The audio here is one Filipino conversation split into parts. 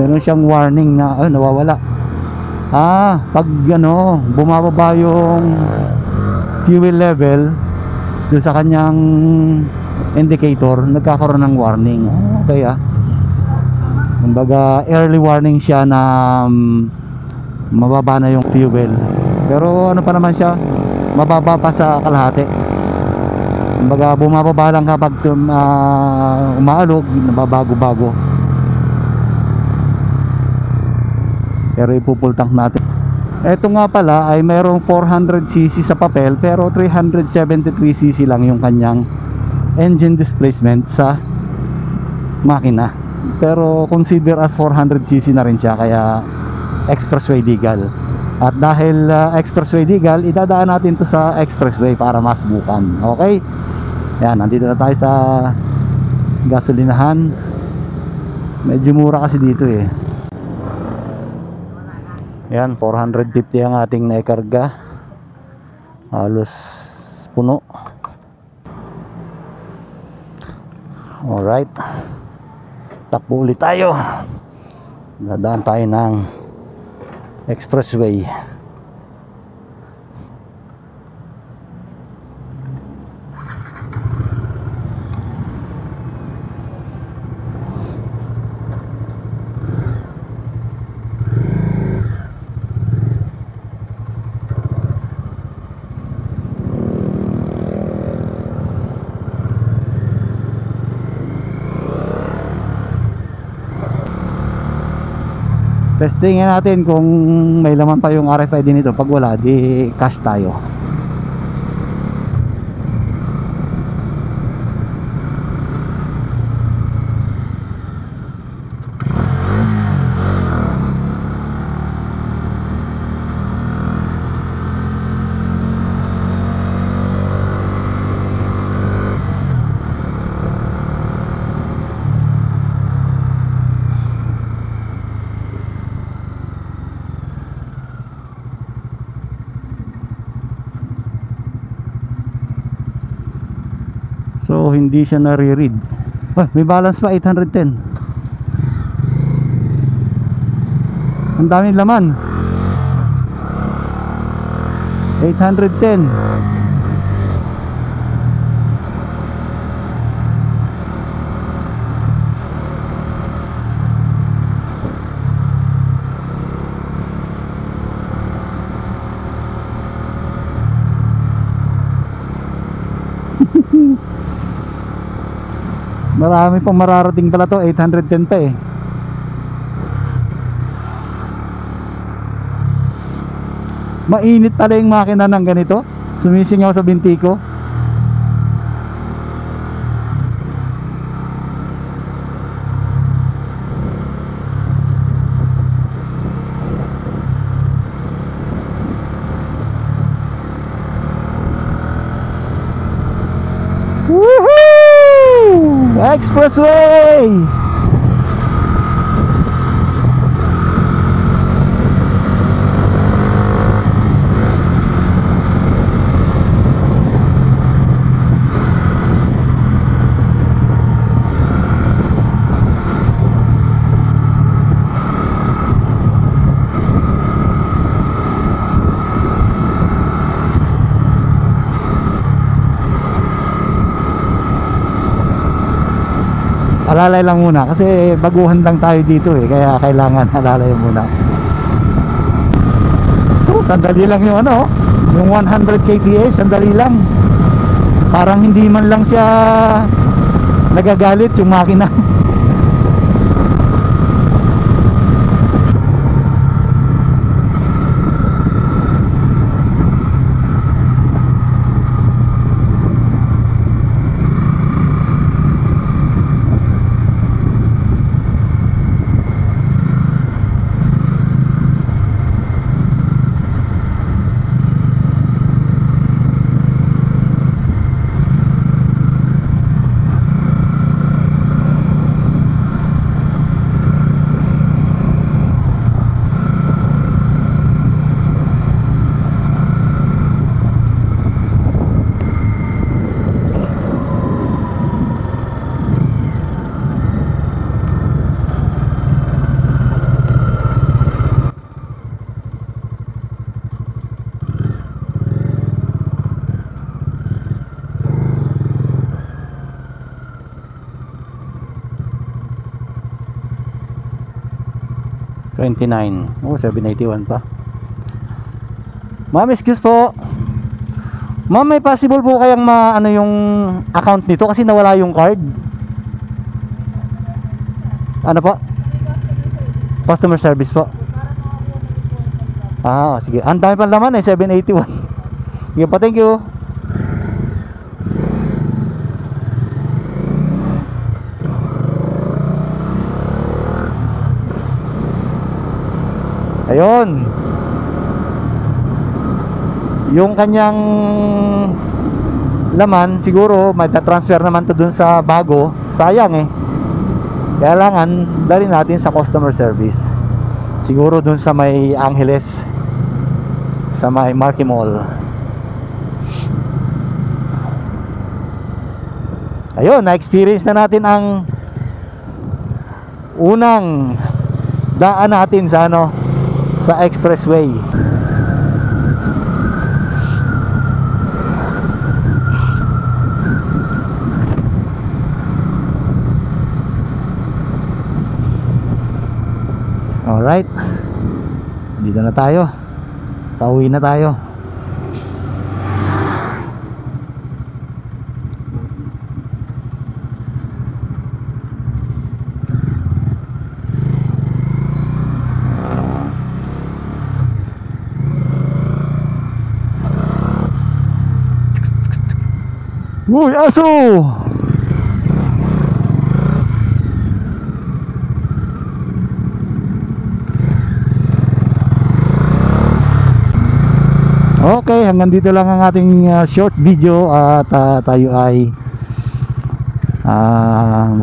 meron siyang warning na nawawala. Pag bumababa yung fuel level doon sa kanyang indicator, nagkakaroon ng warning. Okay kumbaga early warning siya na mababa na yung fuel. Pero pa naman siya, mababa pa sa kalahati. Kumbaga bumababa lang kapag umaalog, nababago-bago. Pero ipupull tank natin. Ito nga pala ay mayroong 400cc sa papel, pero 373cc lang yung kanyang engine displacement sa makina. Pero consider as 400cc na rin siya, kaya expressway legal. At dahil expressway legal, idadaan natin to sa expressway para masubukan. Okay? Yan, nandito na tayo sa gasolinahan. Medyo mura kasi dito Yan, 450 ang ating naikarga. Halos puno. Alright, takbo ulit tayo. Dadaan tayo ng expressway. Testingin natin kung may laman pa yung RFID nito. Pag wala, di cash tayo. So hindi siya nare-read. May balance pa, 810. Ang daming laman. 810. Marami pang mararating pala to. 810 pa Mainit pala yung makina ng ganito. Sumisingaw sa binti ko. Expressway! Alalay lang muna kasi baguhan lang tayo dito kaya kailangan alalay muna. So sandali lang yung yung 100 kPa, sandali lang. Parang hindi man lang siya nagagalit yung makina. 29. Oh, 781 pa. Ma'am, excuse po. Ma'am, may possible po kayang ano yung account nito kasi nawala yung card. Ano po? Customer service po. Ah, sige. Ang dami pa laman eh, 781. Sige po, thank you. Ayun. Yung kanyang laman, siguro mata-transfer naman to dun sa bago. Sayang eh. Kailangan dalhin natin sa customer service. Siguro dun sa may Angeles, sa may Marquee Mall. Ayun, na-experience na natin ang unang daan natin sa sa expressway. Alright, dito na tayo. Pauwi na tayo. Uy, aso! Okay, hanggang dito lang ang ating short video at tayo ay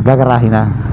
gagarahin na.